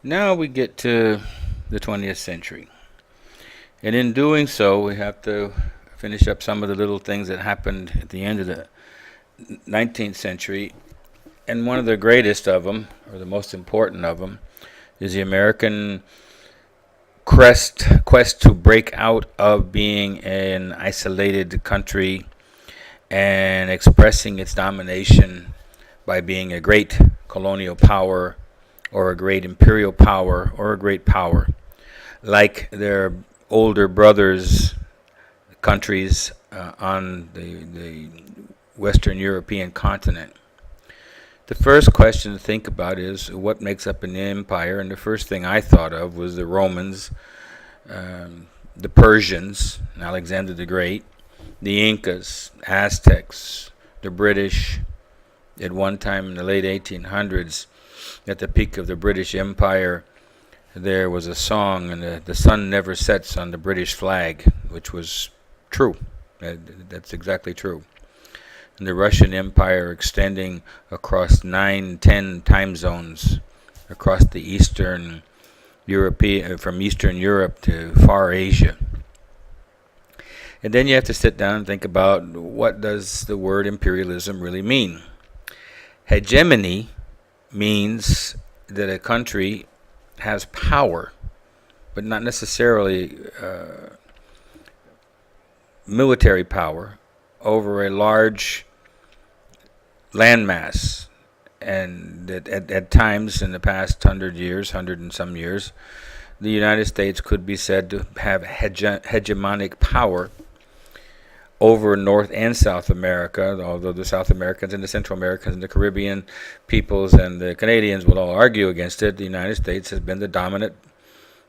Now we get to the 20th century. And in doing so, we have to finish up some of the little things that happened at the end of the 19th century. And one of the greatest of them, or the most important of them, is the American quest to break out of being an isolated country and expressing its domination by being a great colonial power or a great imperial power or a great power, like their older brothers countries on the Western European continent. The first question to think about is what makes up an empire, and the first thing I thought of was the Romans, the Persians, Alexander the Great, the Incas, Aztecs, the British. At one time in the late 1800s, at the peak of the British Empire, there was a song, and the sun never sets on the British flag, which was true. That's exactly true. And the Russian Empire extending across 9, 10 time zones across the Eastern European, from Eastern Europe to far Asia. And then you have to sit down and think about what does the word imperialism really mean. Hegemony means that a country has power, but not necessarily military power, over a large landmass. And at times in the past 100 years, 100 and some years, the United States could be said to have hegemonic power over North and South America, although the South Americans and the Central Americans and the Caribbean peoples and the Canadians will all argue against it. The United States has been the dominant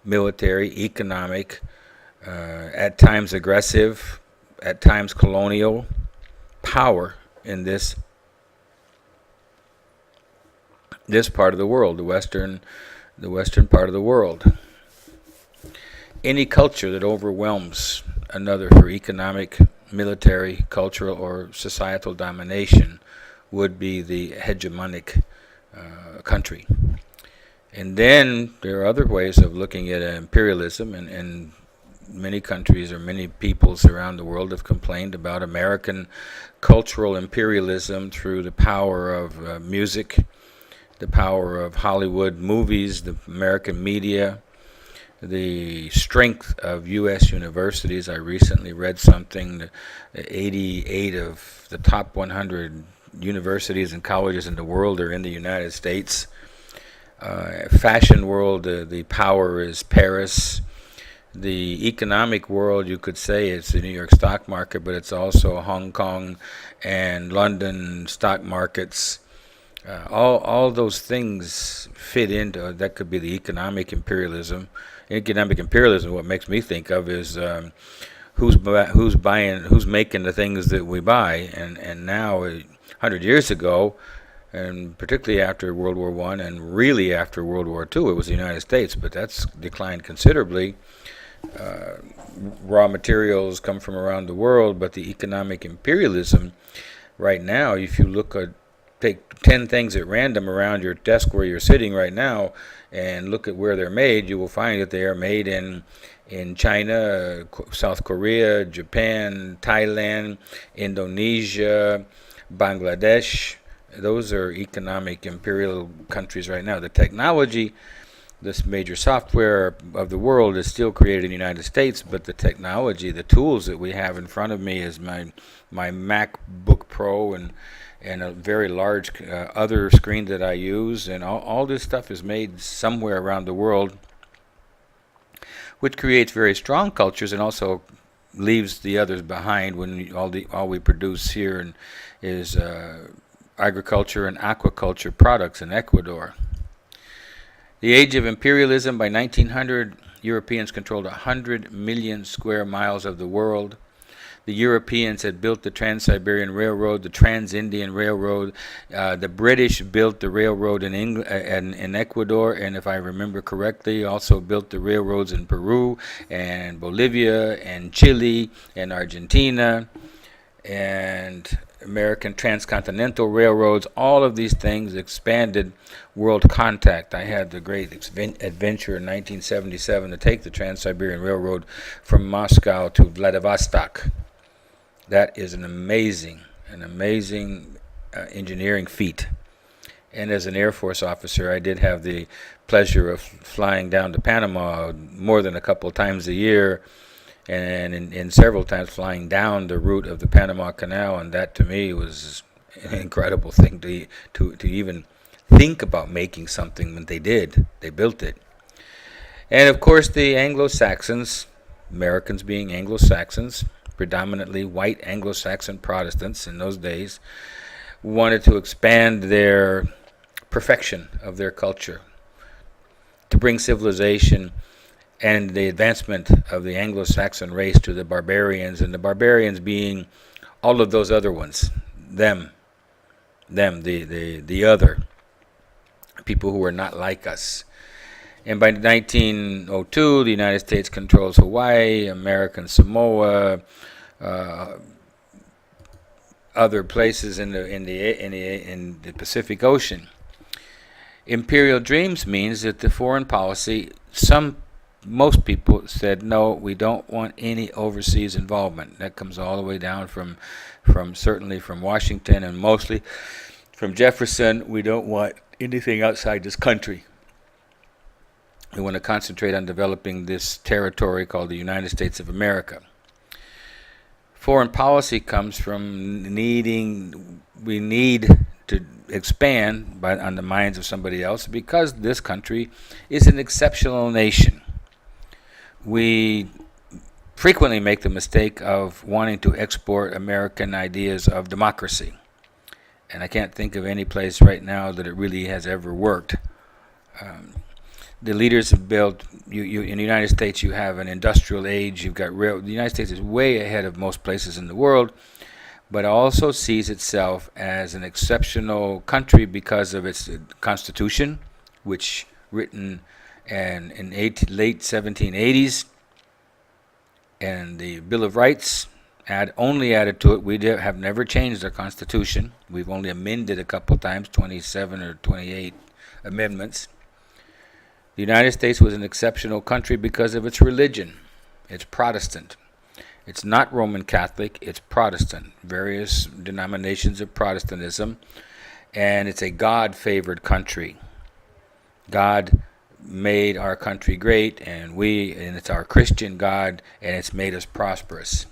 military, economic, at times aggressive, at times colonial power in this part of the world, the western part of the world. Any culture that overwhelms another for economic, military, cultural, or societal domination would be the hegemonic country. And then there are other ways of looking at imperialism, and many countries or many peoples around the world have complained about American cultural imperialism through the power of music, the power of Hollywood movies, the American media, the strength of U.S. universities. I recently read something that 88 of the top 100 universities and colleges in the world are in the United States. Fashion world, the power is Paris. The economic world, you could say it's the New York stock market, but it's also Hong Kong and London stock markets. All those things fit into that. Could be the economic imperialism. Economic imperialism, what makes me think of is who's buying, who's making the things that we buy. And now, 100 years ago, and particularly after World War I and really after World War II, it was the United States, but that's declined considerably. Raw materials come from around the world, but the economic imperialism right now, if you look at, take 10 things at random around your desk where you're sitting right now and look at where they're made, you will find that they are made in China, South Korea, Japan, Thailand, Indonesia, Bangladesh. Those are economic imperial countries right now. The technology, this major software of the world, is still created in the United States, but the technology, the tools that we have in front of me is my MacBook Pro and a very large other screen that I use, and all this stuff is made somewhere around the world, which creates very strong cultures and also leaves the others behind when all we produce here is agriculture and aquaculture products in Ecuador. The age of imperialism. By 1900, Europeans controlled 100 million square miles of the world. The Europeans had built the Trans-Siberian Railroad, the Trans-Indian Railroad. The British built the railroad in Ecuador, and if I remember correctly, also built the railroads in Peru and Bolivia and Chile and Argentina. And American transcontinental railroads, all of these things expanded world contact. I had the great adventure in 1977 to take the Trans-Siberian Railroad from Moscow to Vladivostok. That is an amazing engineering feat. And as an Air Force officer, I did have the pleasure of flying down to Panama more than a couple of times a year, and in several times flying down the route of the Panama Canal, and that to me was an incredible thing to even think about making something when they did. They built it. And of course the Anglo-Saxons, Americans being Anglo-Saxons, predominantly white Anglo-Saxon Protestants in those days, wanted to expand their perfection of their culture, to bring civilization and the advancement of the Anglo-Saxon race to the barbarians, and the barbarians being all of those other ones, the other, people who were not like us. And by 1902, the United States controls Hawaii, American Samoa, other places in the Pacific Ocean. Imperial dreams means that the foreign policy, most people said, no, we don't want any overseas involvement. That comes all the way down from certainly from Washington and mostly from Jefferson. We don't want anything outside this country. We want to concentrate on developing this territory called the United States of America. Foreign policy comes from we need to expand on the minds of somebody else because this country is an exceptional nation. We frequently make the mistake of wanting to export American ideas of democracy. And I can't think of any place right now that it really has ever worked. The leaders have built, in the United States you have an industrial age, you've got the United States is way ahead of most places in the world, but also sees itself as an exceptional country because of its constitution, which written in late 1780s, and the Bill of Rights only added to it. We have never changed our constitution. We've only amended a couple times, 27 or 28 amendments. The United States was an exceptional country because of its religion. It's Protestant. It's not Roman Catholic, it's Protestant. Various denominations of Protestantism. And it's a God-favored country. God made our country great, and it's our Christian God, and it's made us prosperous.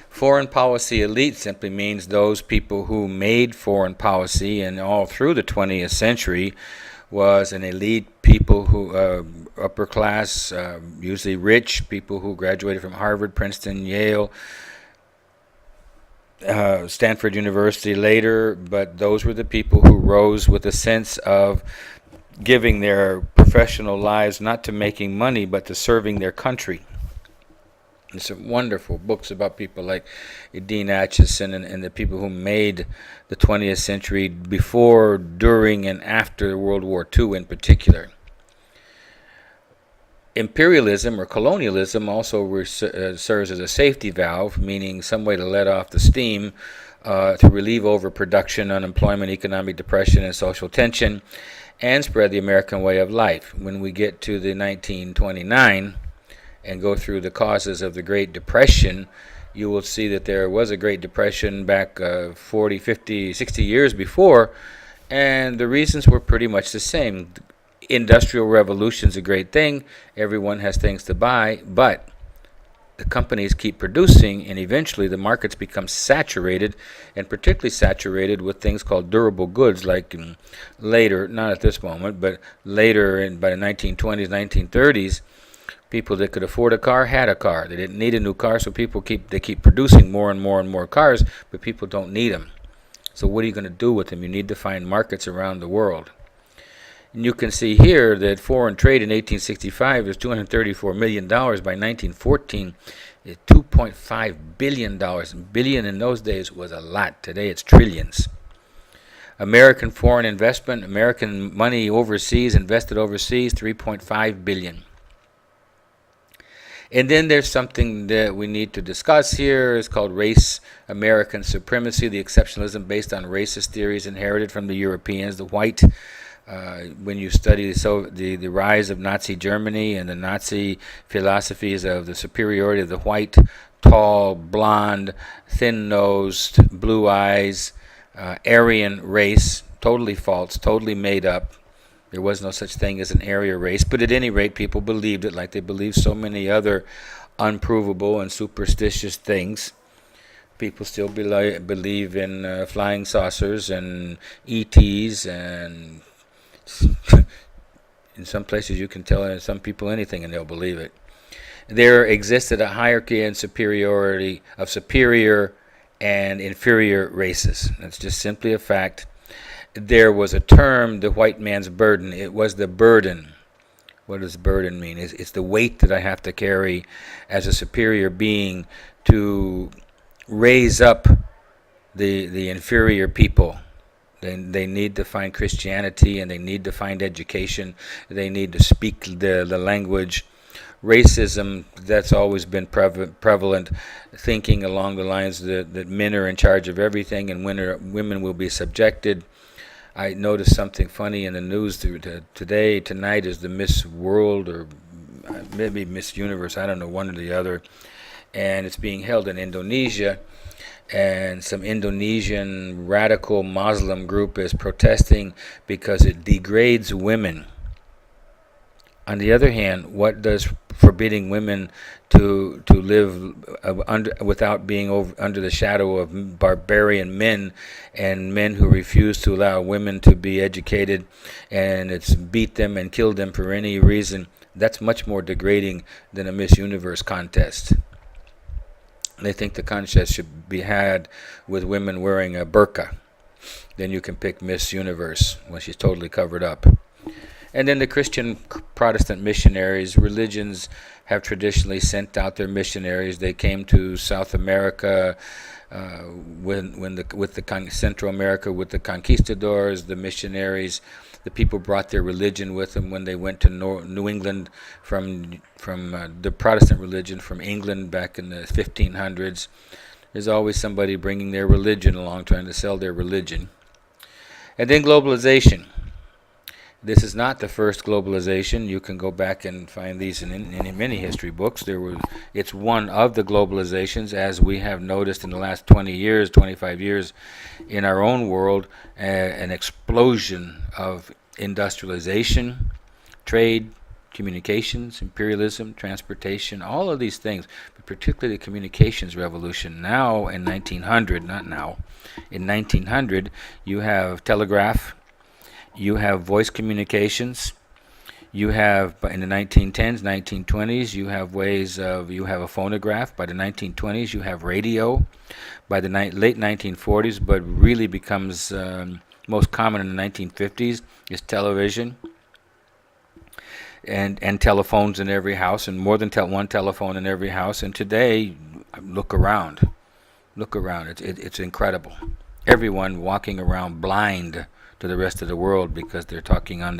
Foreign policy elite simply means those people who made foreign policy, and all through the 20th century was an elite people who upper class, usually rich people who graduated from Harvard, Princeton, Yale, Stanford University later, but those were the people who rose with a sense of giving their professional lives not to making money but to serving their country. There's some wonderful books about people like Dean Acheson and the people who made the 20th century before, during, and after World War II in particular. Imperialism or colonialism also serves as a safety valve, meaning some way to let off the steam to relieve overproduction, unemployment, economic depression, and social tension, and spread the American way of life. When we get to the 1929 and go through the causes of the Great Depression, you will see that there was a Great Depression back 40, 50, 60 years before, and the reasons were pretty much the same. Industrial revolution's a great thing. Everyone has things to buy, but the companies keep producing, and eventually the markets become saturated, and particularly saturated with things called durable goods, like later, not at this moment, but later by the 1920s, 1930s, people that could afford a car had a car. They didn't need a new car, so they keep producing more and more and more cars, but people don't need them. So what are you going to do with them? You need to find markets around the world. And you can see here that foreign trade in 1865 is $234 million. By 1914, it's $2.5 billion. Billion in those days was a lot. Today it's trillions. American foreign investment, American money overseas, invested overseas, $3.5 billion. And then there's something that we need to discuss here. It's called race American supremacy, the exceptionalism based on racist theories inherited from the Europeans, the white. When you study the rise of Nazi Germany and the Nazi philosophies of the superiority of the white, tall, blonde, thin-nosed, blue eyes, Aryan race, totally false, totally made up. There was no such thing as an Aryan race, but at any rate, people believed it like they believe so many other unprovable and superstitious things. People still believe in flying saucers and ETs, and in some places you can tell some people anything and they'll believe it. There existed a hierarchy and superiority of superior and inferior races. That's just simply a fact. There was a term, the white man's burden. It was the burden. What does burden mean? It's the weight that I have to carry as a superior being to raise up the inferior people. They need to find Christianity, and they need to find education. They need to speak the language. Racism, that's always been prevalent, thinking along the lines that men are in charge of everything and women will be subjected. I noticed something funny in the news tonight is the Miss World, or maybe Miss Universe, I don't know, one or the other, and it's being held in Indonesia, and some Indonesian radical Muslim group is protesting because it degrades women. On the other hand, what does forbidding women to live without being under the shadow of barbarian men and men who refuse to allow women to be educated, and it's beat them and kill them for any reason? That's much more degrading than a Miss Universe contest. They think the contest should be had with women wearing a burqa. Then you can pick Miss Universe when she's totally covered up. And then the Christian Protestant missionaries, religions have traditionally sent out their missionaries. They came to South America with Central America with the conquistadors, the missionaries. The people brought their religion with them when they went to New England from the Protestant religion from England back in the 1500s. There's always somebody bringing their religion along, trying to sell their religion. And then globalization. This is not the first globalization. You can go back and find these in many history books. It's one of the globalizations, as we have noticed in the last 20 years, 25 years in our own world, an explosion of industrialization, trade, communications, imperialism, transportation, all of these things, but particularly the communications revolution. Now in 1900, not now, in 1900, you have telegraph, you have voice communications, you have, in the 1910s, 1920s, you have a phonograph. By the 1920s, you have radio. By the late 1940s, but really becomes most common in the 1950s, is television and telephones in every house, and more than one telephone in every house. And today, look around. It's incredible. Everyone walking around blind to the rest of the world because they're talking on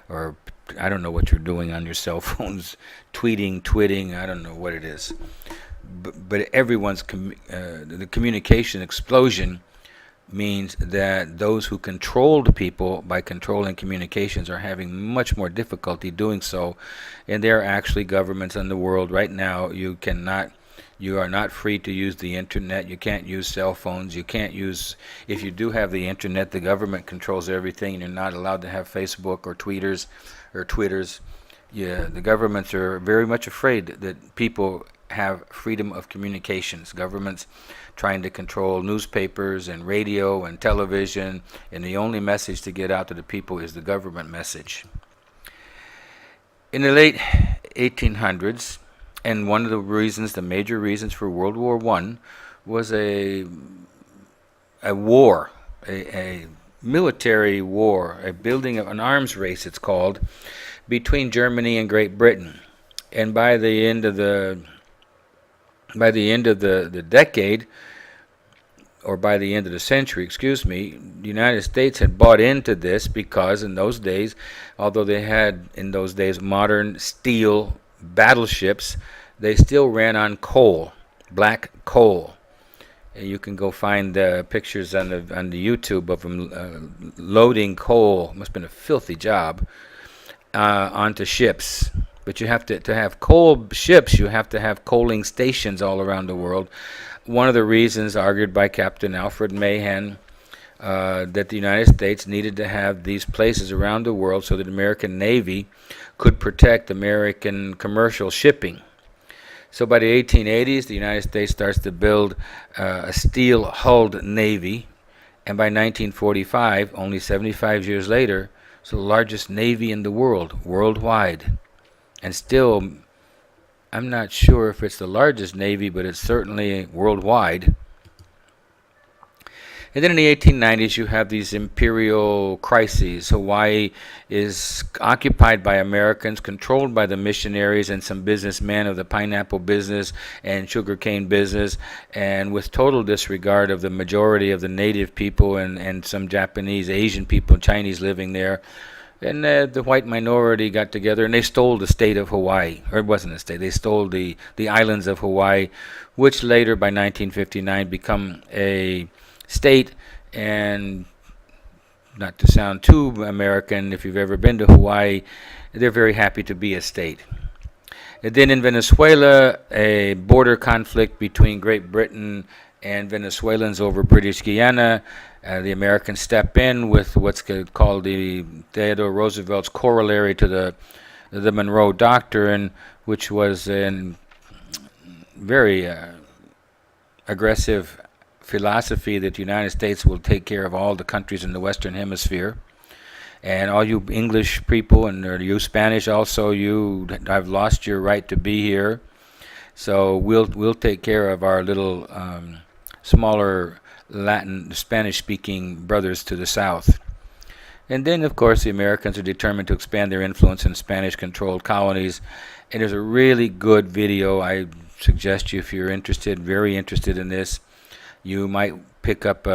or I don't know what you're doing on your cell phones, tweeting, I don't know what it is. But everyone's, the communication explosion means that those who controlled people by controlling communications are having much more difficulty doing so. And there are actually governments in the world right now, you are not free to use the internet. You can't use cell phones. You can't use, if you do have the internet, the government controls everything, and you're not allowed to have Facebook or Twitters. Yeah, the governments are very much afraid that people have freedom of communications. Governments trying to control newspapers and radio and television, and the only message to get out to the people is the government message. In the late 1800s, and one of the major reasons for World War I was a war, a military war, a building of an arms race, it's called, between Germany and Great Britain. And by the end of the decade, or by the end of the century, the United States had bought into this because in those days, although they had in those days modern steel battleships, they still ran on coal, black coal. You can go find pictures on the YouTube of them loading coal. Must have been a filthy job onto ships. But you have to have coal ships. You have to have coaling stations all around the world. One of the reasons argued by Captain Alfred Mahan that the United States needed to have these places around the world so that the American Navy could protect American commercial shipping. So by the 1880s, the United States starts to build a steel-hulled navy, and by 1945, only 75 years later, it's the largest navy in the world, worldwide. And still, I'm not sure if it's the largest navy, but it's certainly worldwide. And then in the 1890s, you have these imperial crises. Hawaii is occupied by Americans, controlled by the missionaries and some businessmen of the pineapple business and sugarcane business, and with total disregard of the majority of the native people and some Japanese, Asian people, Chinese living there. And the white minority got together and they stole the state of Hawaii. Or it wasn't a state, they stole the islands of Hawaii, which later, by 1959, become a state. And not to sound too American, if you've ever been to Hawaii, they're very happy to be a state. And then in Venezuela, a border conflict between Great Britain and Venezuelans over British Guiana. The Americans step in with what's called the Theodore Roosevelt's corollary to the Monroe Doctrine, which was a very aggressive philosophy that the United States will take care of all the countries in the Western Hemisphere. And all you English people and you Spanish also, you have lost your right to be here. So we'll take care of our little smaller Latin, Spanish-speaking brothers to the south. And then, of course, the Americans are determined to expand their influence in Spanish-controlled colonies. And there's a really good video I suggest you, if you're interested, very interested in this, you might pick up,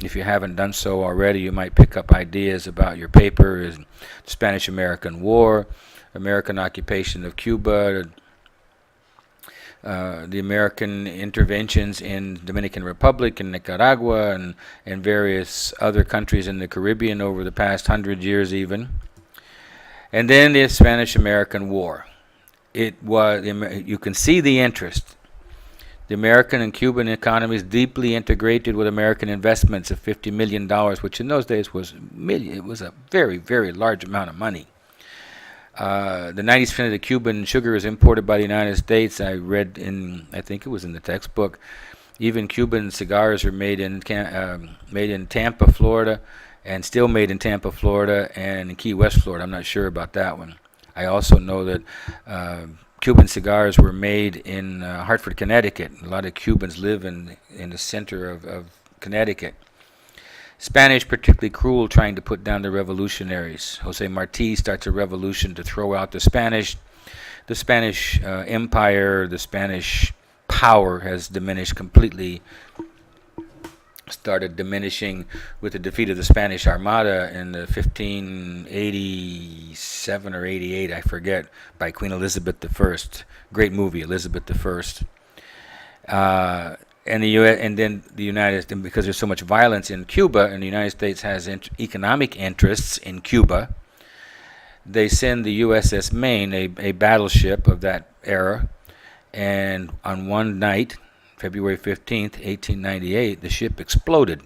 if you haven't done so already, you might pick up ideas about your paper, is Spanish-American War, American occupation of Cuba, the American interventions in Dominican Republic and Nicaragua and various other countries in the Caribbean over the past 100 years even. And then the Spanish-American War. It was, you can see the interest. The American and Cuban economies deeply integrated with American investments of $50 million, which in those days was it was a very, very large amount of money. The 90% of the Cuban sugar is imported by the United States. I read I think it was in the textbook, even Cuban cigars are made in Tampa, Florida, and still made in Tampa, Florida, and in Key West, Florida. I'm not sure about that one. I also know that Cuban cigars were made in Hartford, Connecticut. A lot of Cubans live in the center of Connecticut. Spanish particularly cruel, trying to put down the revolutionaries. Jose Marti starts a revolution to throw out the Spanish. The Spanish empire, the Spanish power has diminished completely. Started diminishing with the defeat of the Spanish Armada in the 1587 or 88, I forget, by Queen Elizabeth I. Great movie, Elizabeth I. And then the United States, because there's so much violence in Cuba, and the United States has economic interests in Cuba, they send the USS Maine, a battleship of that era, and on one night, February 15th, 1898, the ship exploded.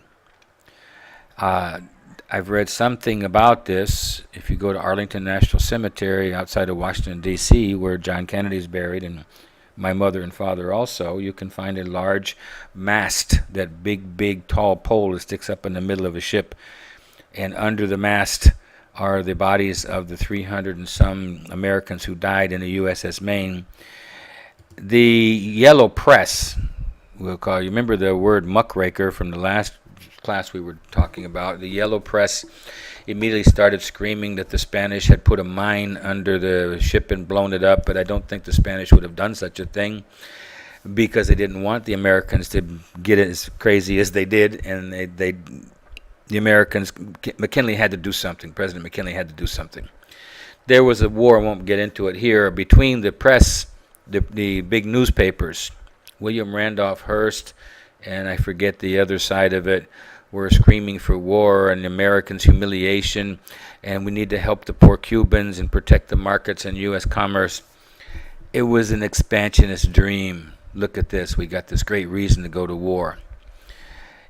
I've read something about this. If you go to Arlington National Cemetery outside of Washington, D.C., where John Kennedy is buried, and my mother and father also, you can find a large mast, that big, tall pole that sticks up in the middle of a ship. And under the mast are the bodies of the 300 and some Americans who died in the USS Maine. The yellow press, we'll call, you remember the word muckraker from the last class we were talking about. The yellow press immediately started screaming that the Spanish had put a mine under the ship and blown it up, but I don't think the Spanish would have done such a thing because they didn't want the Americans to get as crazy as they did, and the Americans, McKinley had to do something. President McKinley had to do something. There was a war, I won't get into it here, between the press the big newspapers. William Randolph Hearst, and I forget the other side of it, were screaming for war and Americans' humiliation, and we need to help the poor Cubans and protect the markets and U.S. commerce. It was an expansionist dream. Look at this. We got this great reason to go to war.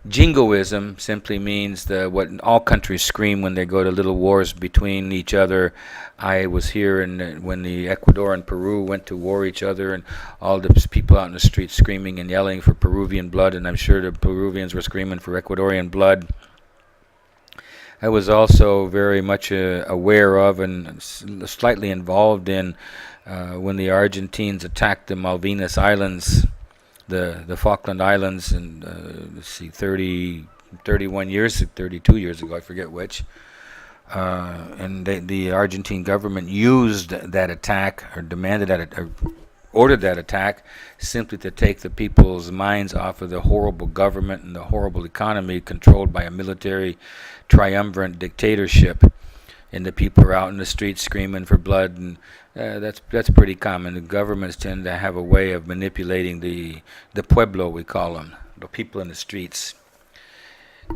Jingoism simply means what all countries scream when they go to little wars between each other. I was here when the Ecuador and Peru went to war each other, and all the people out in the streets screaming and yelling for Peruvian blood, and I'm sure the Peruvians were screaming for Ecuadorian blood. I was also very much aware of and slightly involved in when the Argentines attacked the Malvinas Islands, the Falkland Islands, and 31 years, 32 years ago, I forget which. And the Argentine government used that attack, or demanded that, or ordered that attack, simply to take the people's minds off of the horrible government and the horrible economy controlled by a military triumvirate dictatorship. And the people are out in the streets screaming for blood, and that's pretty common. The governments tend to have a way of manipulating the pueblo, we call them, the people in the streets.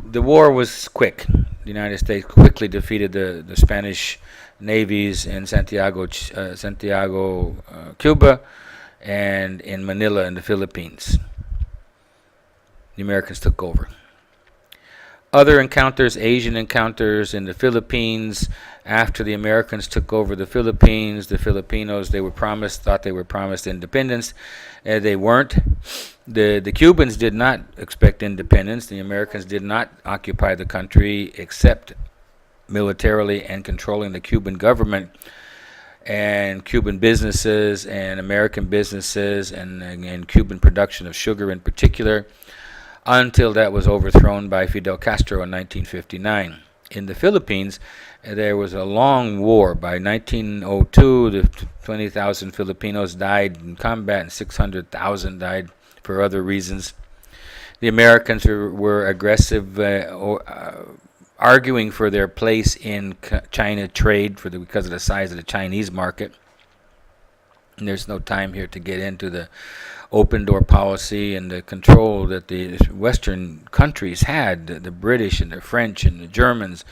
The war was quick. The United States quickly defeated the Spanish navies in Santiago, Cuba, and in Manila in the Philippines. The Americans took over. Other encounters, Asian encounters in the Philippines. After the Americans took over the Philippines, the Filipinos, thought they were promised independence. They weren't. The Cubans did not expect independence. The Americans did not occupy the country except militarily and controlling the Cuban government and Cuban businesses and American businesses and Cuban production of sugar in particular, until that was overthrown by Fidel Castro in 1959. In the Philippines, there was a long war. By 1902, 20,000 Filipinos died in combat and 600,000 died for other reasons. The Americans were aggressive, arguing for their place in China trade because of the size of the Chinese market. And there's no time here to get into the open door policy and the control that the Western countries had, the British and the French and the Germans,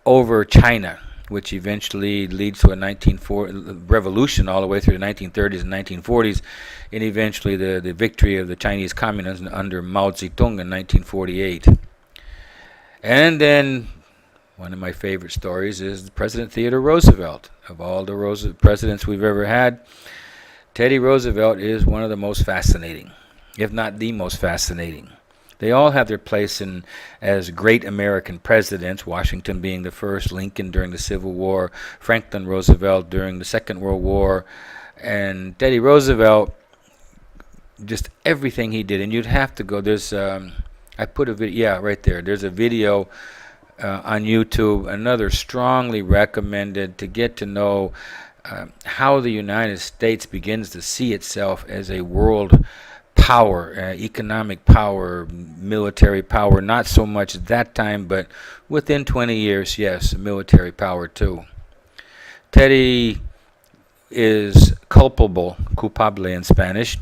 over China, which eventually leads to a revolution all the way through the 1930s and 1940s, and eventually the victory of the Chinese communists under Mao Zedong in 1948. And then one of my favorite stories is President Theodore Roosevelt. Of all the presidents we've ever had, Teddy Roosevelt is one of the most fascinating, if not the most fascinating. They all have their place as great American presidents, Washington being the first, Lincoln during the Civil War, Franklin Roosevelt during the Second World War, and Teddy Roosevelt, just everything he did. And you'd have to go, I put a video, right there, there's a video on YouTube, another strongly recommended to get to know how the United States begins to see itself as a world power, economic power, military power, not so much at that time, but within 20 years, yes, military power too. Teddy is culpable in Spanish,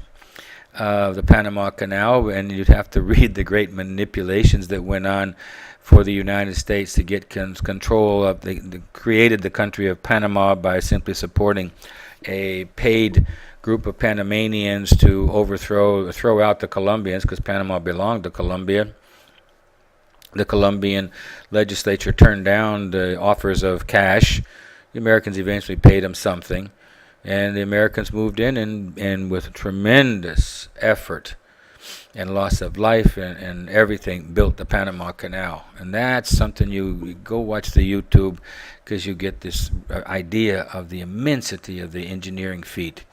of the Panama Canal, and you'd have to read the great manipulations that went on for the United States to get control of created the country of Panama by simply supporting a paid group of Panamanians to throw out the Colombians, because Panama belonged to Colombia. The Colombian legislature turned down the offers of cash. The Americans eventually paid them something, and the Americans moved in and with tremendous effort and loss of life and everything, built the Panama Canal. And that's something you go watch the YouTube, because you get this idea of the immensity of the engineering feat.